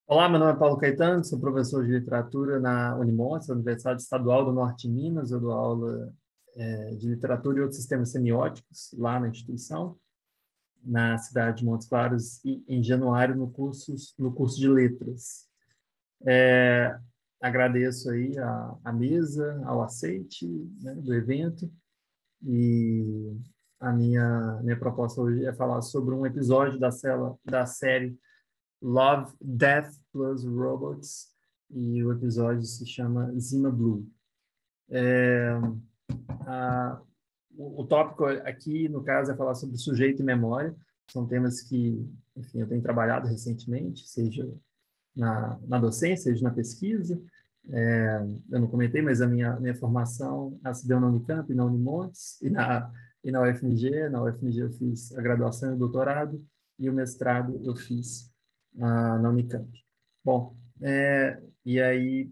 Olá, meu nome é Paulo Caetano, sou professor de literatura na Unimontes, Universidade Estadual do Norte de Minas. Eu dou aula de literatura e outros sistemas semióticos lá na instituição, na cidade de Montes Claros, e em Januário, no curso de letras. É, Agradeço aí a mesa, ao aceite, né, do evento, e a minha proposta hoje é falar sobre um episódio da série Love, Death plus Robots, e o episódio se chama Zima Blue. A, o tópico aqui, no caso, é falar sobre sujeito e memória. São temas que, enfim, eu tenho trabalhado recentemente, seja na docência, seja na pesquisa. Eu não comentei, mas a minha formação se deu na Unicamp, na Unimontes e na UFMG. Na UFMG eu fiz a graduação e o doutorado, e o mestrado eu fiz na Unicamp. Bom, e aí,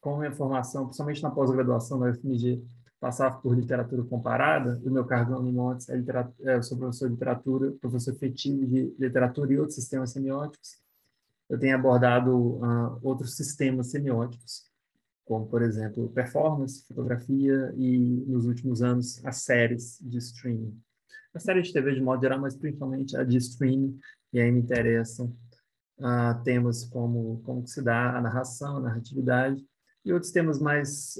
com a minha formação, principalmente na pós-graduação na UFMG, passava por literatura comparada. O meu cargo na Unimontes eu sou professor de literatura, professor efetivo de literatura e outros sistemas semióticos. Eu tenho abordado outros sistemas semióticos, como, por exemplo, performance, fotografia e, nos últimos anos, as séries de streaming. A série de TV de modo geral, mas principalmente a de streaming, e aí me interessam temas como que se dá a narração, a narratividade, e outros temas mais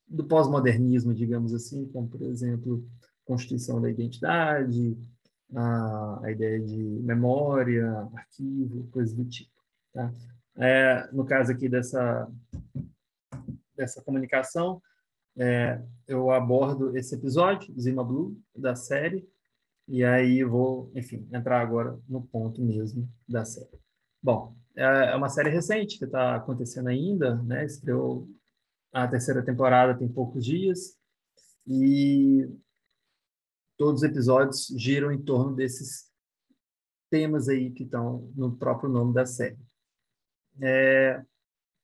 do pós-modernismo, digamos assim, como, por exemplo, constituição da identidade, a ideia de memória, arquivo, coisas do tipo. Tá? No caso aqui dessa comunicação, eu abordo esse episódio, Zima Blue, da série, e aí vou, enfim, entrar agora no ponto mesmo da série. Bom, é uma série recente que está acontecendo ainda, né? Estreou a terceira temporada tem poucos dias, e todos os episódios giram em torno desses temas aí que estão no próprio nome da série.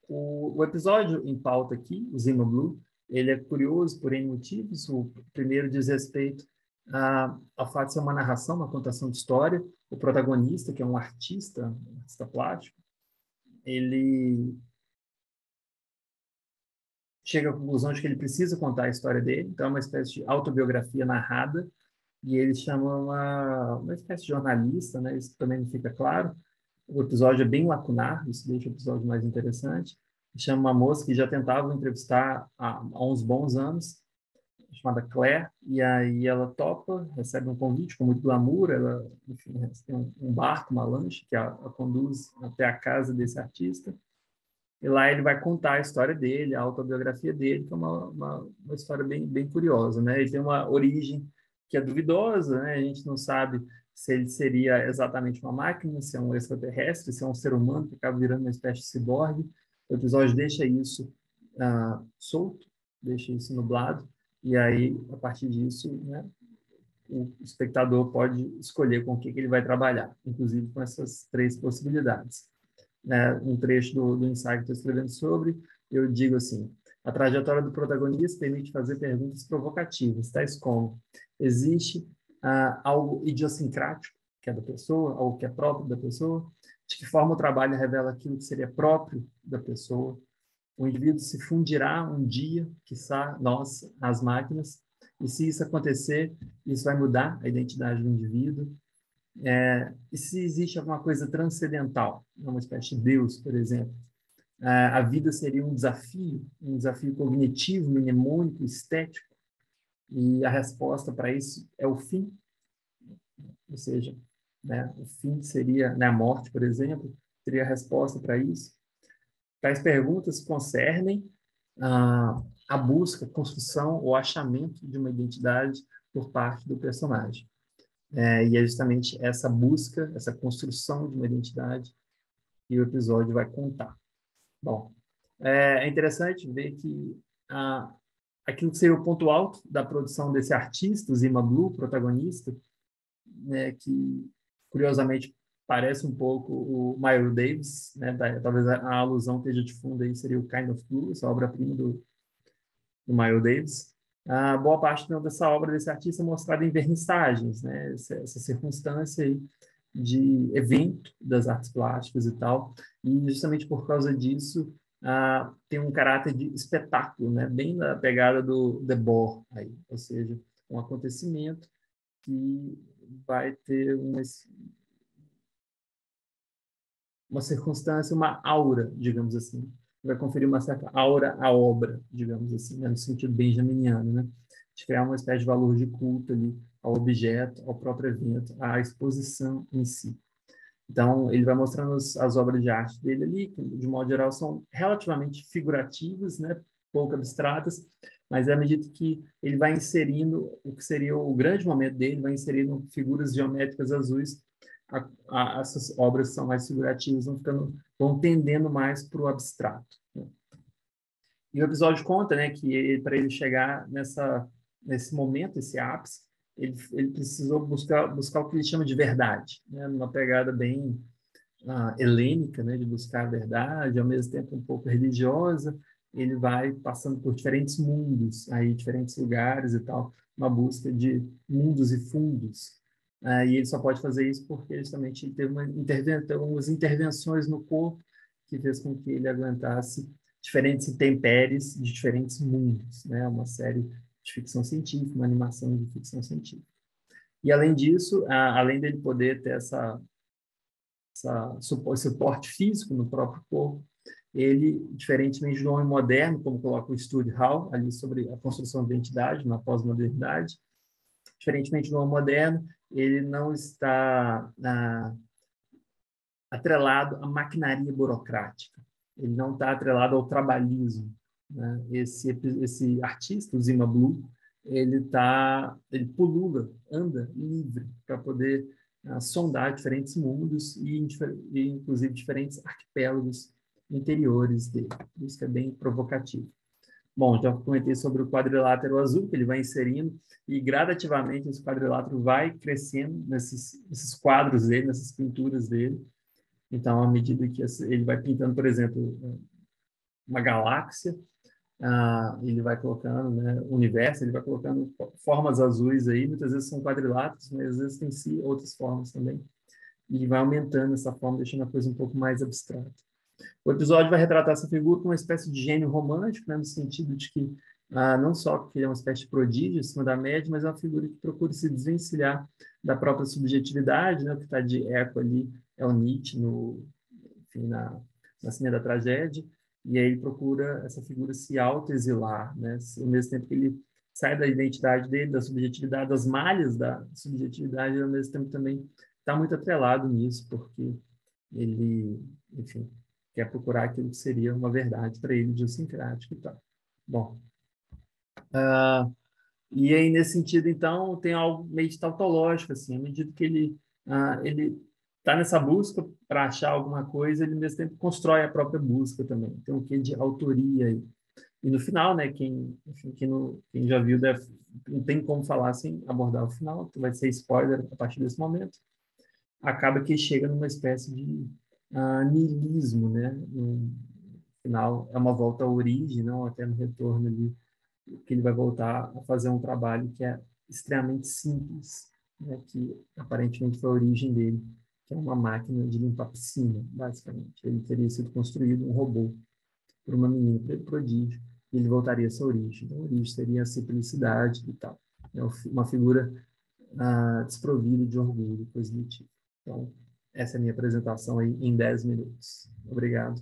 O episódio em pauta aqui, o Zima Blue, ele é curioso por N motivos. O primeiro diz respeito ao fato de ser uma narração, uma contação de história. O protagonista, que é um artista plástico, ele chega à conclusão de que ele precisa contar a história dele, então é uma espécie de autobiografia narrada, e ele chama uma espécie de jornalista, né? Isso também não fica claro. O episódio é bem lacunar, isso deixa o episódio mais interessante. Chama uma moça que já tentava entrevistar há uns bons anos, chamada Claire, e aí ela topa, recebe um convite com muito glamour. Ela, enfim, tem um barco, uma lancha, que a conduz até a casa desse artista, e lá ele vai contar a história dele, a autobiografia dele, que é uma história bem curiosa, né? Ele tem uma origem que é duvidosa, né? A gente não sabe se ele seria exatamente uma máquina, se é um extraterrestre, se é um ser humano que acaba virando uma espécie de ciborgue. O episódio deixa isso solto, deixa isso nublado, e aí, a partir disso, né, o espectador pode escolher com o que ele vai trabalhar, inclusive com essas três possibilidades. Um trecho do ensaio que estou escrevendo sobre, eu digo assim: a trajetória do protagonista permite fazer perguntas provocativas, tais como: existe algo idiosincrático que é da pessoa, algo que é próprio da pessoa? De que forma o trabalho revela aquilo que seria próprio da pessoa? O indivíduo se fundirá um dia, quiçá nós, as máquinas, e se isso acontecer, isso vai mudar a identidade do indivíduo? E se existe alguma coisa transcendental, uma espécie de Deus, por exemplo, a vida seria um desafio cognitivo, mnemônico, estético, e a resposta para isso é o fim, ou seja, né, o fim seria, né, a morte, por exemplo, seria a resposta para isso. Tais perguntas concernem a busca, construção ou achamento de uma identidade por parte do personagem. E é justamente essa busca, essa construção de uma identidade que o episódio vai contar. Bom, é interessante ver que aquilo que seria o ponto alto da produção desse artista, o Zima Blue, protagonista, né, que curiosamente parece um pouco o Miles Davis, né, talvez a alusão esteja de fundo aí, seria o Kind of Blue, essa obra-prima do Miles Davis. Boa parte dessa obra desse artista é mostrada em vernissagens, né, essa circunstância aí de evento das artes plásticas e tal, e justamente por causa disso tem um caráter de espetáculo, né? Bem na pegada do Debord, aí, ou seja, um acontecimento que vai ter uma circunstância, uma aura, digamos assim. Vai conferir uma certa aura à obra, digamos assim, né? No sentido benjaminiano, né? De criar uma espécie de valor de culto ali ao objeto, ao próprio evento, à exposição em si. Então, ele vai mostrando as obras de arte dele ali, que, de modo geral, são relativamente figurativas, né? Pouco abstratas, mas à medida que ele vai inserindo o que seria o grande momento dele, vai inserindo figuras geométricas azuis, essas obras que são mais figurativas vão tendendo mais para o abstrato, né? E o episódio conta, né, que para ele chegar nesse momento, esse ápice, ele precisou buscar o que ele chama de verdade, né, numa pegada bem helênica, né, de buscar a verdade, ao mesmo tempo um pouco religiosa. Ele vai passando por diferentes mundos, aí diferentes lugares e tal, uma busca de mundos e fundos. E ele só pode fazer isso porque justamente ele teve umas intervenções no corpo que fez com que ele aguentasse diferentes intempéries de diferentes mundos, né? Uma série de ficção científica, uma animação de ficção científica. E além disso, além dele poder ter suporte físico no próprio corpo, ele, diferentemente do homem moderno, como coloca o Stuart Hall ali sobre a construção da identidade na pós-modernidade, diferentemente do homem moderno, ele não está atrelado à maquinaria burocrática, ele não está atrelado ao trabalhismo, né? Esse artista, o Zima Blue, ele pulula, anda livre para poder sondar diferentes mundos e inclusive diferentes arquipélagos interiores dele. Isso que é bem provocativo. Bom, já comentei sobre o quadrilátero azul, que ele vai inserindo, e gradativamente esse quadrilátero vai crescendo nesses quadros dele, nessas pinturas dele. Então, à medida que ele vai pintando, por exemplo, uma galáxia, ele vai colocando, né, o universo, ele vai colocando formas azuis aí, muitas vezes são quadriláteros, mas às vezes tem sim outras formas também, e vai aumentando essa forma, deixando a coisa um pouco mais abstrata. O episódio vai retratar essa figura como uma espécie de gênio romântico, né, no sentido de que não só que ele é uma espécie de prodígio acima da média, mas é uma figura que procura se desvencilhar da própria subjetividade, né, o que está de eco ali é o Nietzsche enfim, na cena da tragédia, e aí ele procura essa figura se autoexilar, né, ao mesmo tempo que ele sai da identidade dele, da subjetividade, das malhas da subjetividade, e ao mesmo tempo também está muito atrelado nisso, porque ele, enfim, quer procurar aquilo que seria uma verdade para ele, idiosincrática e tal. Bom, e aí nesse sentido, então, tem algo meio de tautológico, assim, à medida que ele está nessa busca para achar alguma coisa, ele, ao mesmo tempo, constrói a própria busca também. Tem um quê de autoria aí. E no final, né, enfim, quem já viu não tem como falar sem abordar o final, que vai ser spoiler a partir desse momento, acaba que chega numa espécie de niilismo, né? No final, é uma volta à origem, não até no retorno ali, que ele vai voltar a fazer um trabalho que é extremamente simples, né? Que aparentemente foi a origem dele, que é uma máquina de limpar piscina, basicamente. Ele teria sido construído um robô por uma menina prodígio, e ele voltaria a essa origem. Então, a origem seria a simplicidade e tal. É uma figura desprovida de orgulho, coisa do tipo. Então, essa é a minha apresentação aí em 10 minutos. Obrigado.